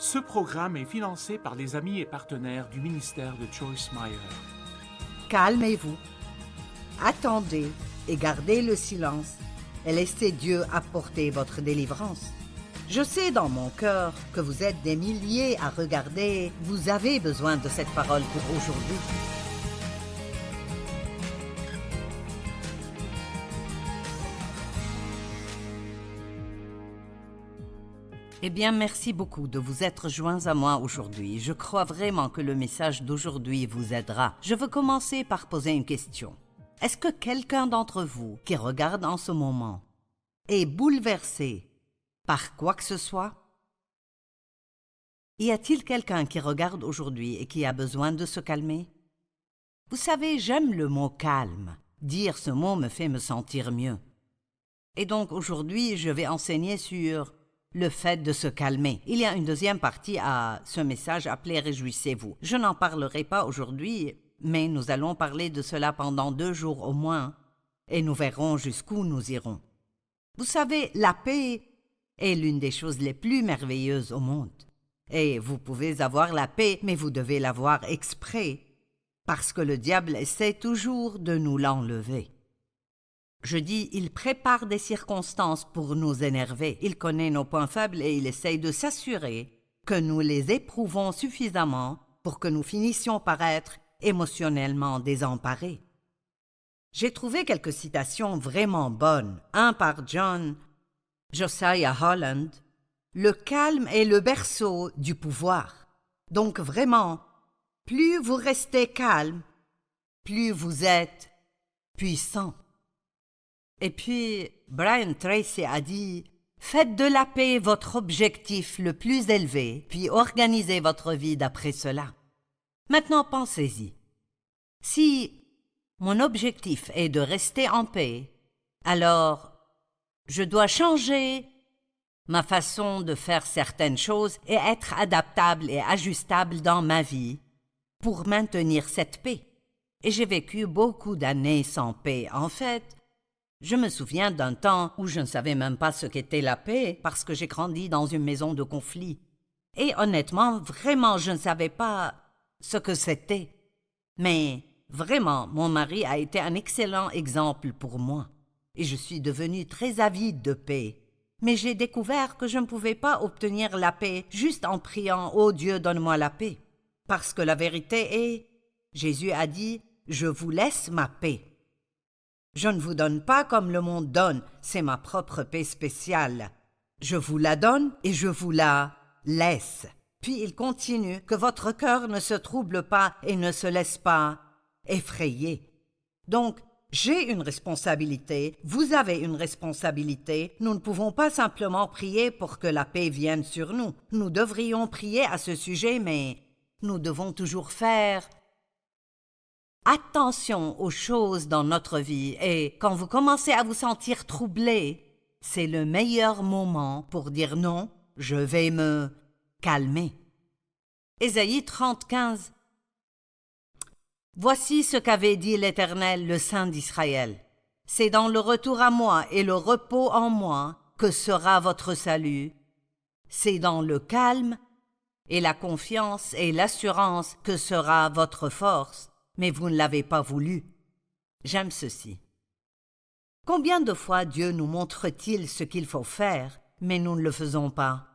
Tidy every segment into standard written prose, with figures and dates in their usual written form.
Ce programme est financé par les amis et partenaires du ministère de Joyce Meyer. Calmez-vous, attendez et gardez le silence et laissez Dieu apporter votre délivrance. Je sais dans mon cœur que vous êtes des milliers à regarder. Vous avez besoin de cette parole pour aujourd'hui. Eh bien, merci beaucoup de vous être joints à moi aujourd'hui. Je crois vraiment que le message d'aujourd'hui vous aidera. Je veux commencer par poser une question. Est-ce que quelqu'un d'entre vous qui regarde en ce moment est bouleversé par quoi que ce soit? Y a-t-il quelqu'un qui regarde aujourd'hui et qui a besoin de se calmer? Vous savez, j'aime le mot « calme ». Dire ce mot me fait me sentir mieux. Et donc aujourd'hui, je vais enseigner sur le fait de se calmer. Il y a une deuxième partie à ce message appelé « Réjouissez-vous ». Je n'en parlerai pas aujourd'hui, mais nous allons parler de cela pendant 2 jours au moins, et nous verrons jusqu'où nous irons. Vous savez, la paix est l'une des choses les plus merveilleuses au monde. Et vous pouvez avoir la paix, mais vous devez l'avoir exprès, parce que le diable essaie toujours de nous l'enlever. Je dis, il prépare des circonstances pour nous énerver. Il connaît nos points faibles et il essaye de s'assurer que nous les éprouvons suffisamment pour que nous finissions par être émotionnellement désemparés. J'ai trouvé quelques citations vraiment bonnes. Un par Josiah Holland. « Le calme est le berceau du pouvoir. » Donc vraiment, plus vous restez calme, plus vous êtes puissant. Et puis, Brian Tracy a dit « Faites de la paix votre objectif le plus élevé, puis organisez votre vie d'après cela. » Maintenant, pensez-y. Si mon objectif est de rester en paix, alors je dois changer ma façon de faire certaines choses et être adaptable et ajustable dans ma vie pour maintenir cette paix. Et j'ai vécu beaucoup d'années sans paix. En fait, je me souviens d'un temps où je ne savais même pas ce qu'était la paix parce que j'ai grandi dans une maison de conflit. Et honnêtement, vraiment, je ne savais pas ce que c'était. Mais vraiment, mon mari a été un excellent exemple pour moi. Et je suis devenue très avide de paix. Mais j'ai découvert que je ne pouvais pas obtenir la paix juste en priant « Oh Dieu, donne-moi la paix ». Parce que la vérité est, Jésus a dit « Je vous laisse ma paix ». Je ne vous donne pas comme le monde donne, c'est ma propre paix spéciale. Je vous la donne et je vous la laisse. Puis il continue que votre cœur ne se trouble pas et ne se laisse pas effrayer. Donc, j'ai une responsabilité, vous avez une responsabilité. Nous ne pouvons pas simplement prier pour que la paix vienne sur nous. Nous devrions prier à ce sujet, mais nous devons toujours faire attention aux choses dans notre vie. Et quand vous commencez à vous sentir troublé, c'est le meilleur moment pour dire non, je vais me calmer. Ésaïe 30:15. Voici ce qu'avait dit l'Éternel, le Saint d'Israël. C'est dans le retour à moi et le repos en moi que sera votre salut. C'est dans le calme et la confiance et l'assurance que sera votre force, mais vous ne l'avez pas voulu. J'aime ceci. Combien de fois Dieu nous montre-t-il ce qu'il faut faire, mais nous ne le faisons pas?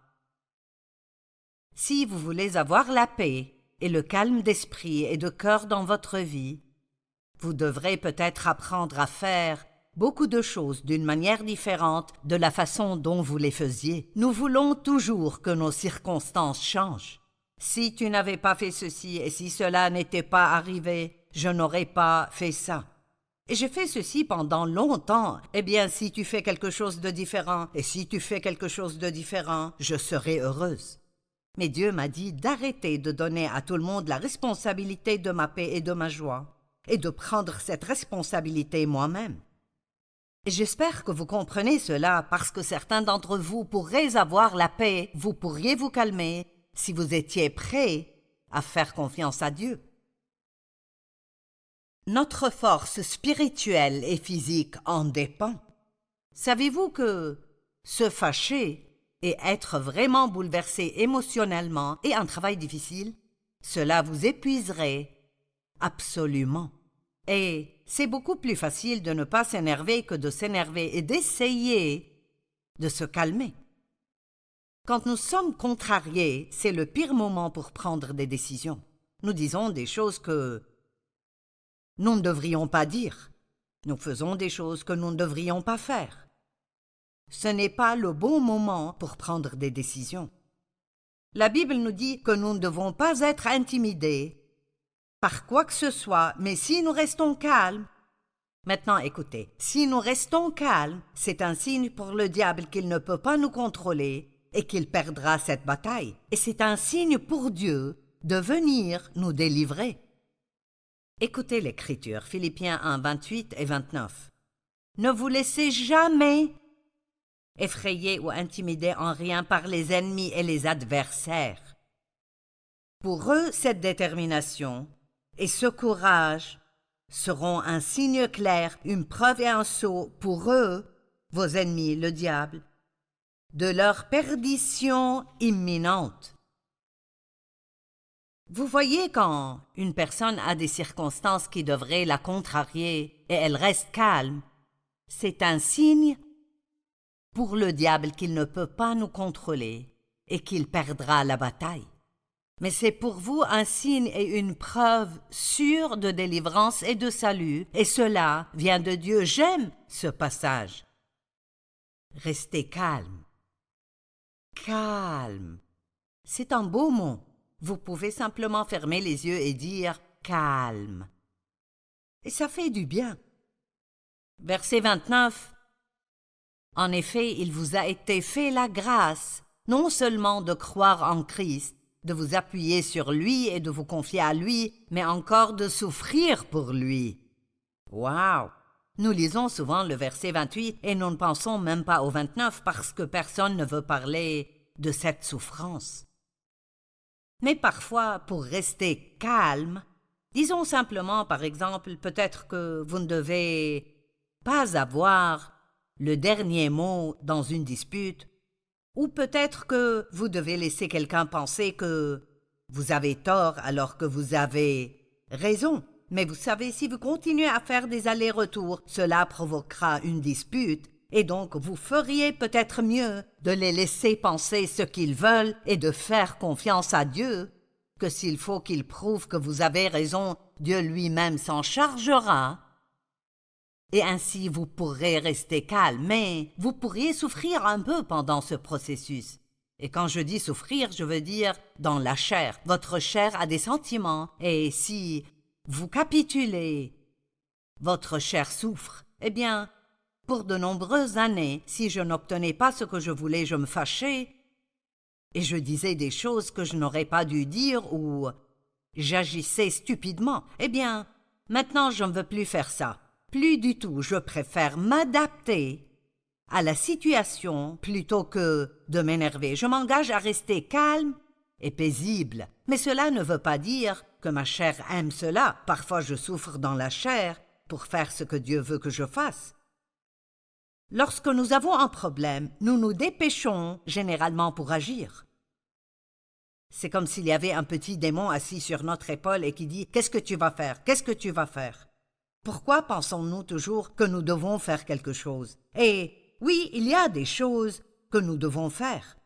Si vous voulez avoir la paix et le calme d'esprit et de cœur dans votre vie, vous devrez peut-être apprendre à faire beaucoup de choses d'une manière différente de la façon dont vous les faisiez. Nous voulons toujours que nos circonstances changent. Si tu n'avais pas fait ceci et si cela n'était pas arrivé, je n'aurais pas fait ça. Et j'ai fait ceci pendant longtemps. Eh bien, si tu fais quelque chose de différent et si tu fais quelque chose de différent, je serai heureuse. Mais Dieu m'a dit d'arrêter de donner à tout le monde la responsabilité de ma paix et de ma joie, et de prendre cette responsabilité moi-même. Et j'espère que vous comprenez cela, parce que certains d'entre vous pourraient avoir la paix, vous pourriez vous calmer, si vous étiez prêts à faire confiance à Dieu. Notre force spirituelle et physique en dépend. Savez-vous que se fâcher et être vraiment bouleversé émotionnellement et un travail difficile, cela vous épuiserait absolument. Et c'est beaucoup plus facile de ne pas s'énerver que de s'énerver et d'essayer de se calmer. Quand nous sommes contrariés, c'est le pire moment pour prendre des décisions. Nous disons des choses que nous ne devrions pas dire. Nous faisons des choses que nous ne devrions pas faire. Ce n'est pas le bon moment pour prendre des décisions. La Bible nous dit que nous ne devons pas être intimidés par quoi que ce soit, mais si nous restons calmes. Maintenant, écoutez, si nous restons calmes, c'est un signe pour le diable qu'il ne peut pas nous contrôler et qu'il perdra cette bataille. Et c'est un signe pour Dieu de venir nous délivrer. Écoutez l'Écriture, Philippiens 1, 28 et 29. Ne vous laissez jamais effrayer ou intimider en rien par les ennemis et les adversaires. Pour eux, cette détermination et ce courage seront un signe clair, une preuve et un sceau pour eux, vos ennemis, le diable, de leur perdition imminente. Vous voyez, quand une personne a des circonstances qui devraient la contrarier et elle reste calme, c'est un signe pour le diable qu'il ne peut pas nous contrôler et qu'il perdra la bataille. Mais c'est pour vous un signe et une preuve sûre de délivrance et de salut, et cela vient de Dieu. J'aime ce passage. Restez calme. Calme. C'est un beau mot. Vous pouvez simplement fermer les yeux et dire « calme ». Et ça fait du bien. Verset 29. En effet, il vous a été fait la grâce, non seulement de croire en Christ, de vous appuyer sur lui et de vous confier à lui, mais encore de souffrir pour lui. Wow! Nous lisons souvent le verset 28 et nous ne pensons même pas au 29 parce que personne ne veut parler de cette souffrance. Mais parfois, pour rester calme, disons simplement, par exemple, peut-être que vous ne devez pas avoir le dernier mot dans une dispute, ou peut-être que vous devez laisser quelqu'un penser que vous avez tort alors que vous avez raison. Mais vous savez, si vous continuez à faire des allers-retours, cela provoquera une dispute, et donc vous feriez peut-être mieux de les laisser penser ce qu'ils veulent et de faire confiance à Dieu, que s'il faut qu'il prouve que vous avez raison, Dieu lui-même s'en chargera. Et ainsi vous pourrez rester calme, mais vous pourriez souffrir un peu pendant ce processus. Et quand je dis souffrir, je veux dire dans la chair. Votre chair a des sentiments, et si vous capitulez, votre chair souffre. Eh bien, pour de nombreuses années, si je n'obtenais pas ce que je voulais, je me fâchais, et je disais des choses que je n'aurais pas dû dire, ou j'agissais stupidement. Eh bien, maintenant je ne veux plus faire ça. Plus du tout, je préfère m'adapter à la situation plutôt que de m'énerver. Je m'engage à rester calme et paisible. Mais cela ne veut pas dire que ma chair aime cela. Parfois je souffre dans la chair pour faire ce que Dieu veut que je fasse. Lorsque nous avons un problème, nous nous dépêchons généralement pour agir. C'est comme s'il y avait un petit démon assis sur notre épaule et qui dit « Qu'est-ce que tu vas faire? Qu'est-ce que tu vas faire ?» Pourquoi pensons-nous toujours que nous devons faire quelque chose? Et oui, il y a des choses que nous devons faire.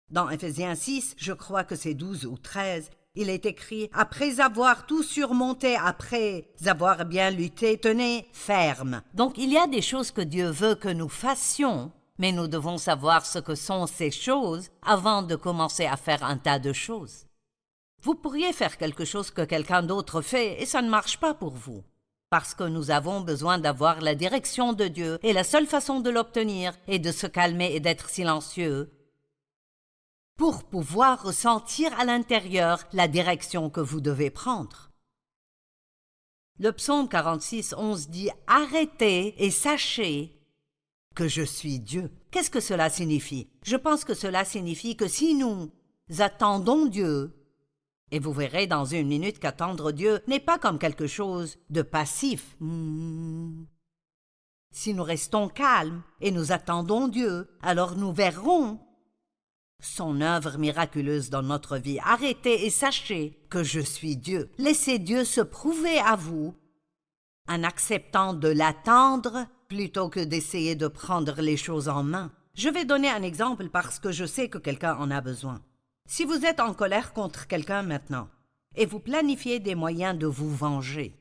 Dans Éphésiens 6, je crois que c'est 12 ou 13, il est écrit « Après avoir tout surmonté, après avoir bien lutté, tenez ferme. » Donc il y a des choses que Dieu veut que nous fassions, mais nous devons savoir ce que sont ces choses avant de commencer à faire un tas de choses. Vous pourriez faire quelque chose que quelqu'un d'autre fait et ça ne marche pas pour vous. Parce que nous avons besoin d'avoir la direction de Dieu, et la seule façon de l'obtenir est de se calmer et d'être silencieux pour pouvoir ressentir à l'intérieur la direction que vous devez prendre. Le psaume 46, 11 dit « Arrêtez et sachez que je suis Dieu ». Qu'est-ce que cela signifie? Je pense que cela signifie que si nous attendons Dieu, et vous verrez dans une minute qu'attendre Dieu n'est pas comme quelque chose de passif. Si nous restons calmes et nous attendons Dieu, alors nous verrons son œuvre miraculeuse dans notre vie. Arrêtez et sachez que je suis Dieu. Laissez Dieu se prouver à vous en acceptant de l'attendre plutôt que d'essayer de prendre les choses en main. Je vais donner un exemple parce que je sais que quelqu'un en a besoin. Si vous êtes en colère contre quelqu'un maintenant et vous planifiez des moyens de vous venger,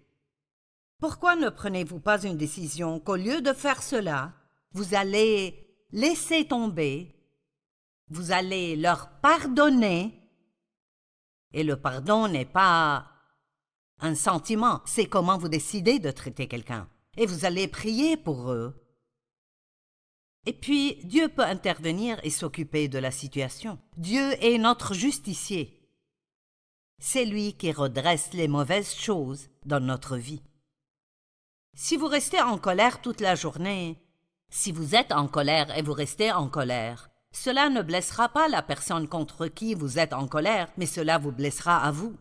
pourquoi ne prenez-vous pas une décision qu'au lieu de faire cela, vous allez laisser tomber, vous allez leur pardonner, et le pardon n'est pas un sentiment, c'est comment vous décidez de traiter quelqu'un, et vous allez prier pour eux. Et puis, Dieu peut intervenir et s'occuper de la situation. Dieu est notre justicier. C'est lui qui redresse les mauvaises choses dans notre vie. Si vous restez en colère toute la journée, si vous êtes en colère et vous restez en colère, cela ne blessera pas la personne contre qui vous êtes en colère, mais cela vous blessera à vous.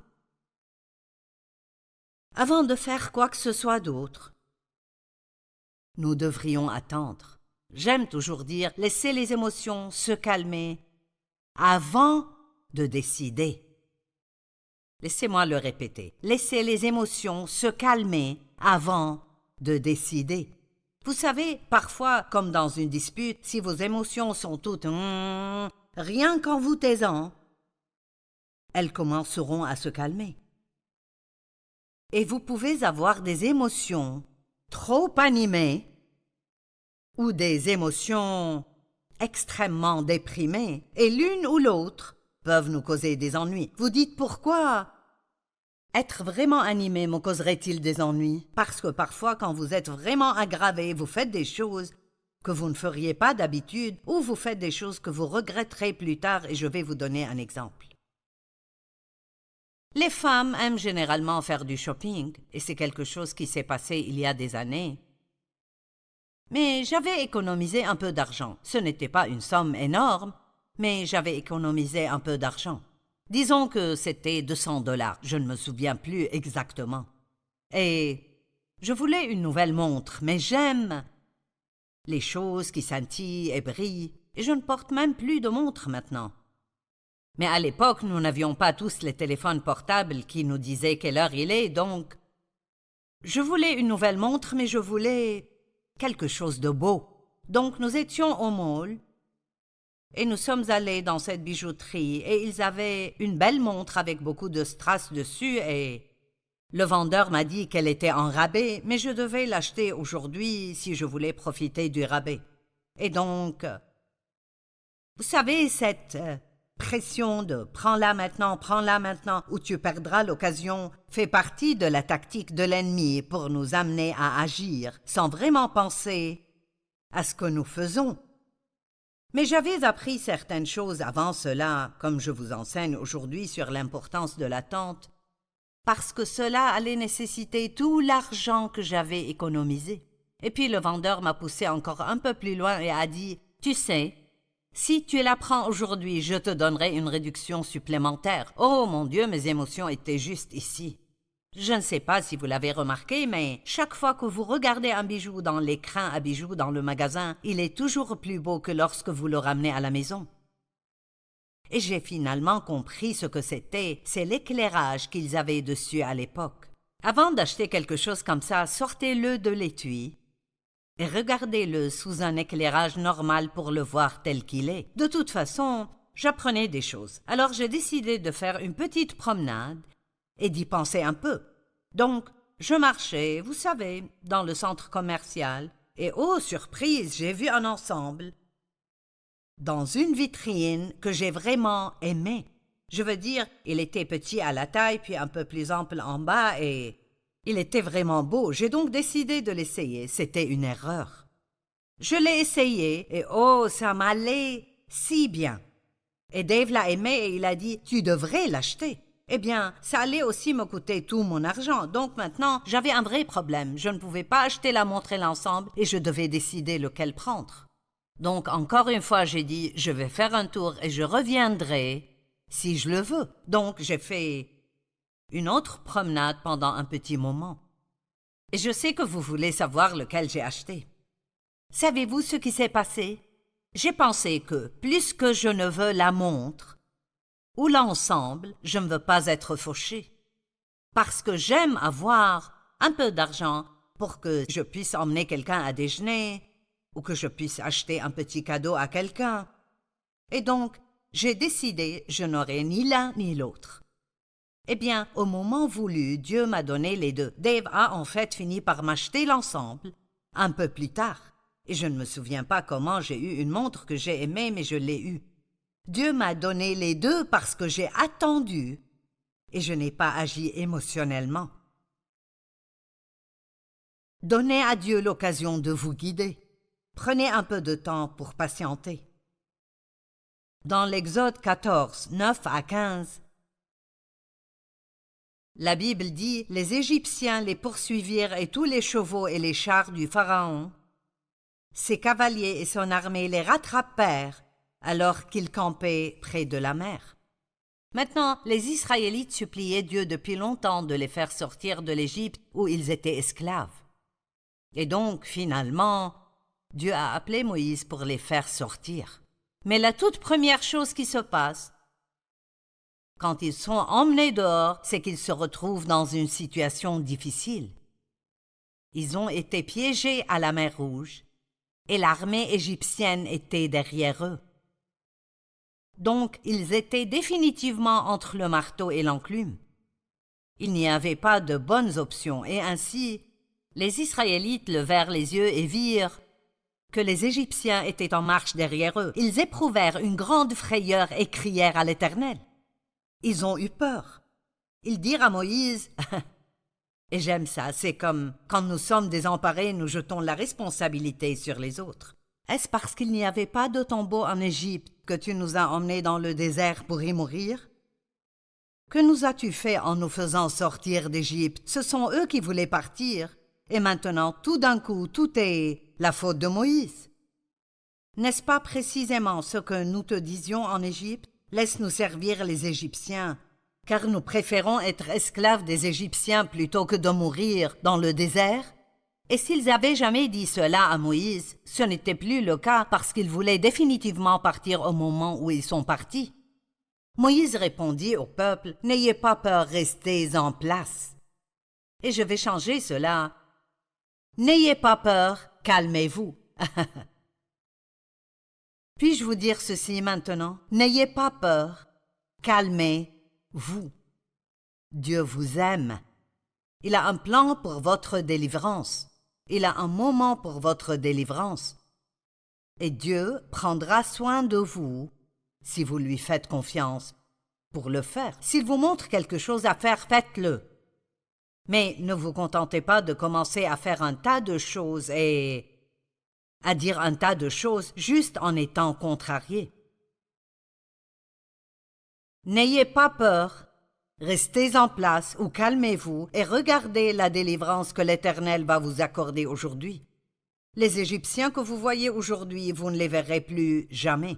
Avant de faire quoi que ce soit d'autre, nous devrions attendre. J'aime toujours dire, laissez les émotions se calmer avant de décider. Laissez-moi le répéter. Laissez les émotions se calmer avant de décider. Vous savez, parfois, comme dans une dispute, si vos émotions sont toutes rien qu'en vous taisant, elles commenceront à se calmer. Et vous pouvez avoir des émotions trop animées ou des émotions extrêmement déprimées, et l'une ou l'autre peuvent nous causer des ennuis. Vous dites pourquoi être vraiment animé me causerait-il des ennuis? Parce que parfois, quand vous êtes vraiment aggravé, vous faites des choses que vous ne feriez pas d'habitude, ou vous faites des choses que vous regretterez plus tard, et je vais vous donner un exemple. Les femmes aiment généralement faire du shopping, et c'est quelque chose qui s'est passé il y a des années. Mais j'avais économisé un peu d'argent. Ce n'était pas une somme énorme, mais j'avais économisé un peu d'argent. Disons que c'était 200 $, je ne me souviens plus exactement. Et je voulais une nouvelle montre, mais j'aime les choses qui scintillent et brillent, et je ne porte même plus de montre maintenant. Mais à l'époque, nous n'avions pas tous les téléphones portables qui nous disaient quelle heure il est, donc je voulais une nouvelle montre, mais je voulais quelque chose de beau. Donc nous étions au mall, et nous sommes allés dans cette bijouterie, et ils avaient une belle montre avec beaucoup de strass dessus, et le vendeur m'a dit qu'elle était en rabais, mais je devais l'acheter aujourd'hui si je voulais profiter du rabais. Et donc, vous savez, cette pression de « prends-la maintenant, ou tu perdras l'occasion » fait partie de la tactique de l'ennemi pour nous amener à agir sans vraiment penser à ce que nous faisons. Mais j'avais appris certaines choses avant cela, comme je vous enseigne aujourd'hui sur l'importance de l'attente, parce que cela allait nécessiter tout l'argent que j'avais économisé. Et puis le vendeur m'a poussé encore un peu plus loin et a dit « Tu sais, si tu la prends aujourd'hui, je te donnerai une réduction supplémentaire. » Oh mon Dieu, mes émotions étaient juste ici. Je ne sais pas si vous l'avez remarqué, mais chaque fois que vous regardez un bijou dans l'écran à bijoux dans le magasin, il est toujours plus beau que lorsque vous le ramenez à la maison. Et j'ai finalement compris ce que c'était, c'est l'éclairage qu'ils avaient dessus à l'époque. Avant d'acheter quelque chose comme ça, sortez-le de l'étui et regardez-le sous un éclairage normal pour le voir tel qu'il est. De toute façon, j'apprenais des choses. Alors j'ai décidé de faire une petite promenade et d'y penser un peu. Donc, je marchais, vous savez, dans le centre commercial, et oh, surprise, j'ai vu un ensemble dans une vitrine que j'ai vraiment aimé. Je veux dire, il était petit à la taille, puis un peu plus ample en bas, et il était vraiment beau. J'ai donc décidé de l'essayer. C'était une erreur. Je l'ai essayé, et oh, ça m'allait si bien. Et Dave l'a aimé, et il a dit « Tu devrais l'acheter ». Eh bien, ça allait aussi me coûter tout mon argent. Donc maintenant, j'avais un vrai problème. Je ne pouvais pas acheter la montre et l'ensemble, et je devais décider lequel prendre. Donc, encore une fois, j'ai dit, je vais faire un tour et je reviendrai si je le veux. Donc, j'ai fait une autre promenade pendant un petit moment. Et je sais que vous voulez savoir lequel j'ai acheté. Savez-vous ce qui s'est passé? J'ai pensé que, puisque je ne veux la montre ou l'ensemble, je ne veux pas être fauché. Parce que j'aime avoir un peu d'argent pour que je puisse emmener quelqu'un à déjeuner ou que je puisse acheter un petit cadeau à quelqu'un. Et donc, j'ai décidé, je n'aurai ni l'un ni l'autre. Eh bien, au moment voulu, Dieu m'a donné les deux. Dave a en fait fini par m'acheter l'ensemble un peu plus tard. Et je ne me souviens pas comment j'ai eu une montre que j'ai aimée, mais je l'ai eue. Dieu m'a donné les deux parce que j'ai attendu et je n'ai pas agi émotionnellement. Donnez à Dieu l'occasion de vous guider. Prenez un peu de temps pour patienter. Dans l'Exode 14, 9 à 15, la Bible dit « Les Égyptiens les poursuivirent et tous les chevaux et les chars du Pharaon. Ses cavaliers et son armée les rattrapèrent alors qu'ils campaient près de la mer. » Maintenant, les Israélites suppliaient Dieu depuis longtemps de les faire sortir de l'Égypte où ils étaient esclaves. Et donc, finalement, Dieu a appelé Moïse pour les faire sortir. Mais la toute première chose qui se passe, quand ils sont emmenés dehors, c'est qu'ils se retrouvent dans une situation difficile. Ils ont été piégés à la mer Rouge et l'armée égyptienne était derrière eux. Donc, ils étaient définitivement entre le marteau et l'enclume. Il n'y avait pas de bonnes options et ainsi, les Israélites levèrent les yeux et virent que les Égyptiens étaient en marche derrière eux. Ils éprouvèrent une grande frayeur et crièrent à l'Éternel. Ils ont eu peur. Ils dirent à Moïse, et j'aime ça, c'est comme quand nous sommes désemparés, nous jetons la responsabilité sur les autres. Est-ce parce qu'il n'y avait pas de tombeau en Égypte que tu nous as emmenés dans le désert pour y mourir? Que nous as-tu fait en nous faisant sortir d'Égypte? Ce sont eux qui voulaient partir, et maintenant, tout d'un coup, tout est la faute de Moïse. N'est-ce pas précisément ce que nous te disions en Égypte? Laisse-nous servir les Égyptiens, car nous préférons être esclaves des Égyptiens plutôt que de mourir dans le désert. Et s'ils avaient jamais dit cela à Moïse, ce n'était plus le cas parce qu'ils voulaient définitivement partir au moment où ils sont partis. Moïse répondit au peuple, « N'ayez pas peur, restez en place. » Et je vais changer cela. « N'ayez pas peur, calmez-vous. » Puis-je vous dire ceci maintenant? N'ayez pas peur, calmez-vous. Dieu vous aime. Il a un plan pour votre délivrance. Il a un moment pour votre délivrance. Et Dieu prendra soin de vous si vous lui faites confiance pour le faire. S'il vous montre quelque chose à faire, faites-le. Mais ne vous contentez pas de commencer à faire un tas de choses et à dire un tas de choses juste en étant contrarié. N'ayez pas peur, restez en place ou calmez-vous et regardez la délivrance que l'Éternel va vous accorder aujourd'hui. Les Égyptiens que vous voyez aujourd'hui, vous ne les verrez plus jamais.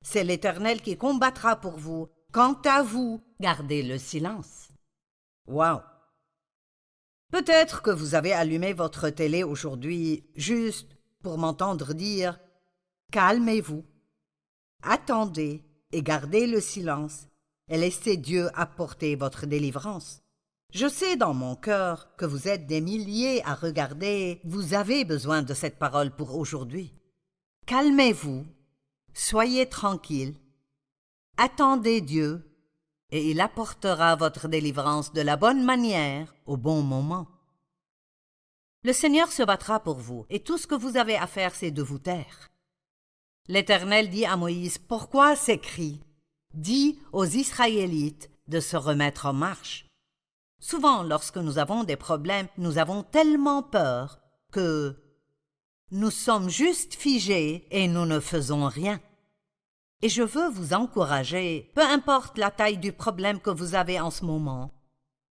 C'est l'Éternel qui combattra pour vous. Quant à vous, gardez le silence. Wow! Peut-être que vous avez allumé votre télé aujourd'hui juste pour m'entendre dire « Calmez-vous, attendez et gardez le silence et laissez Dieu apporter votre délivrance. » Je sais dans mon cœur que vous êtes des milliers à regarder, vous avez besoin de cette parole pour aujourd'hui. Calmez-vous, soyez tranquille, attendez Dieu et il apportera votre délivrance de la bonne manière au bon moment. Le Seigneur se battra pour vous, et tout ce que vous avez à faire, c'est de vous taire. L'Éternel dit à Moïse, « Pourquoi ces cris? Dis aux Israélites de se remettre en marche. » Souvent, lorsque nous avons des problèmes, nous avons tellement peur que nous sommes juste figés et nous ne faisons rien. Et je veux vous encourager, peu importe la taille du problème que vous avez en ce moment,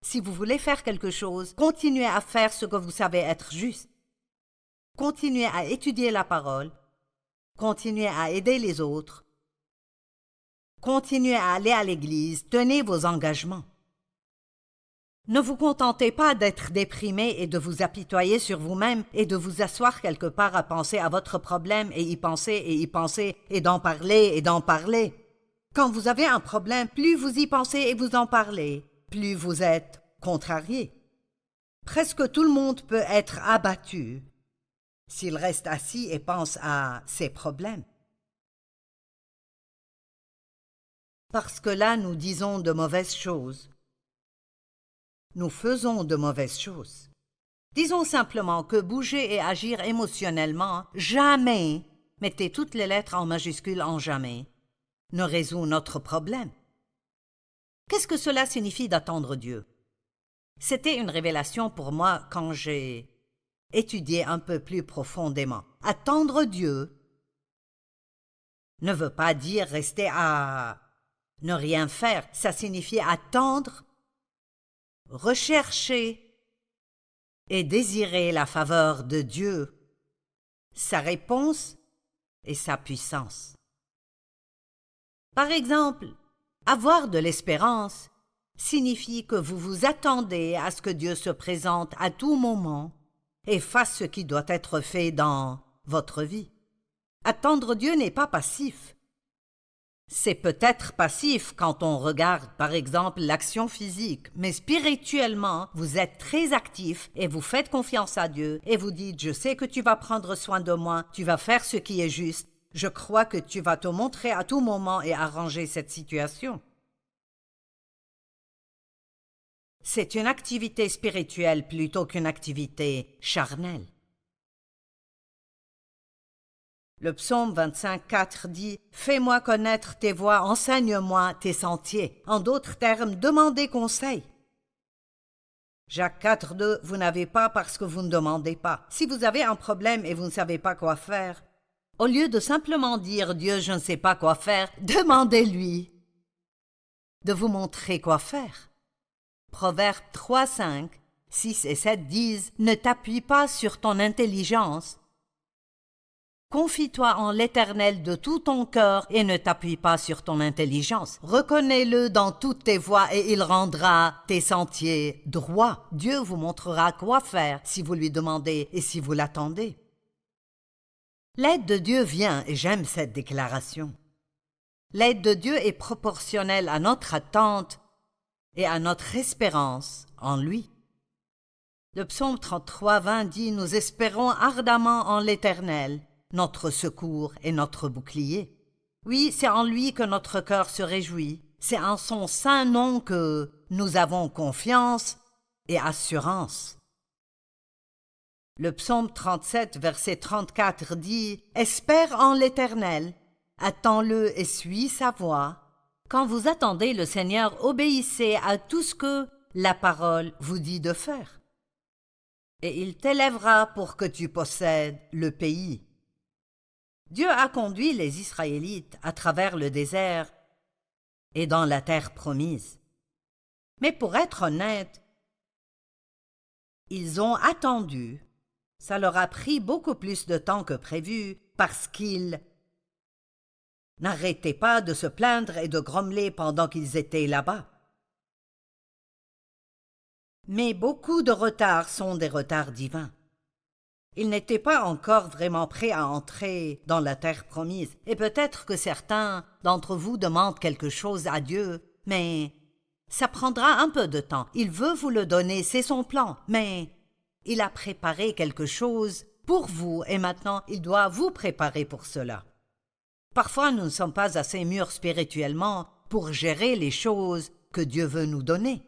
si vous voulez faire quelque chose, continuez à faire ce que vous savez être juste. Continuez à étudier la parole. Continuez à aider les autres. Continuez à aller à l'église. Tenez vos engagements. Ne vous contentez pas d'être déprimé et de vous apitoyer sur vous-même et de vous asseoir quelque part à penser à votre problème et y penser et d'en parler et d'en parler. Quand vous avez un problème, plus vous y pensez et vous en parlez, plus vous êtes contrarié. Presque tout le monde peut être abattu s'il reste assis et pense à ses problèmes. Parce que là, nous disons de mauvaises choses. Nous faisons de mauvaises choses. Disons simplement que bouger et agir émotionnellement, jamais, mettez toutes les lettres en majuscules en jamais, ne résout notre problème. Qu'est-ce que cela signifie d'attendre Dieu? C'était une révélation pour moi quand j'ai étudié un peu plus profondément. Attendre Dieu ne veut pas dire rester à ne rien faire. Ça signifie attendre, rechercher et désirer la faveur de Dieu, sa réponse et sa puissance. Par exemple, avoir de l'espérance signifie que vous vous attendez à ce que Dieu se présente à tout moment et fasse ce qui doit être fait dans votre vie. Attendre Dieu n'est pas passif. C'est peut-être passif quand on regarde, par exemple, l'action physique, mais spirituellement, vous êtes très actif et vous faites confiance à Dieu et vous dites « Je sais que tu vas prendre soin de moi, tu vas faire ce qui est juste, je crois que tu vas te montrer à tout moment et arranger cette situation. » C'est une activité spirituelle plutôt qu'une activité charnelle. Le psaume 25:4 dit « Fais-moi connaître tes voies, enseigne-moi tes sentiers. » En d'autres termes, demandez conseil. Jacques 4:2 « Vous n'avez pas parce que vous ne demandez pas. » Si vous avez un problème et vous ne savez pas quoi faire, au lieu de simplement dire « Dieu, je ne sais pas quoi faire », demandez-lui de vous montrer quoi faire. Proverbes 3:5, 6 et 7 disent « Ne t'appuie pas sur ton intelligence. Confie-toi en l'Éternel de tout ton cœur et ne t'appuie pas sur ton intelligence. Reconnais-le dans toutes tes voies et il rendra tes sentiers droits. Dieu vous montrera quoi faire si vous lui demandez et si vous l'attendez. » L'aide de Dieu vient, et j'aime cette déclaration. L'aide de Dieu est proportionnelle à notre attente et à notre espérance en lui. Le psaume 33:20 dit « Nous espérons ardemment en l'Éternel, notre secours et notre bouclier. » Oui, c'est en lui que notre cœur se réjouit. C'est en son saint nom que nous avons confiance et assurance. Le psaume 37, verset 34 dit « Espère en l'Éternel, attends-le et suis sa voix. » Quand vous attendez le Seigneur, obéissez à tout ce que la parole vous dit de faire. Et il t'élèvera pour que tu possèdes le pays. Dieu a conduit les Israélites à travers le désert et dans la terre promise. Mais pour être honnête, ils ont attendu. Ça leur a pris beaucoup plus de temps que prévu parce qu'ils n'arrêtaient pas de se plaindre et de grommeler pendant qu'ils étaient là-bas. Mais beaucoup de retards sont des retards divins. Ils n'étaient pas encore vraiment prêts à entrer dans la terre promise. Et peut-être que certains d'entre vous demandent quelque chose à Dieu, mais ça prendra un peu de temps. Il veut vous le donner, c'est son plan, mais il a préparé quelque chose pour vous et maintenant il doit vous préparer pour cela. Parfois, nous ne sommes pas assez mûrs spirituellement pour gérer les choses que Dieu veut nous donner.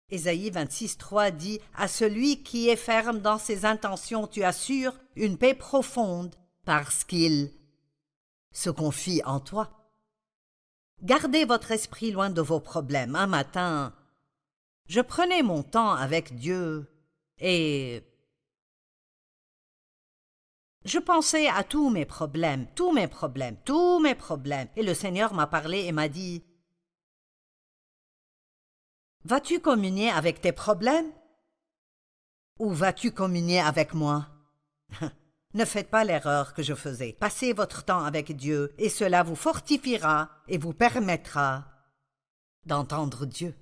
Ésaïe 26:3 dit « À celui qui est ferme dans ses intentions, tu assures une paix profonde parce qu'il se confie en toi. » Gardez votre esprit loin de vos problèmes. Un matin, je prenais mon temps avec Dieu et je pensais à tous mes problèmes. Et le Seigneur m'a parlé et m'a dit « Vas-tu communier avec tes problèmes ou vas-tu communier avec moi? » Ne faites pas l'erreur que je faisais. Passez votre temps avec Dieu et cela vous fortifiera et vous permettra d'entendre Dieu.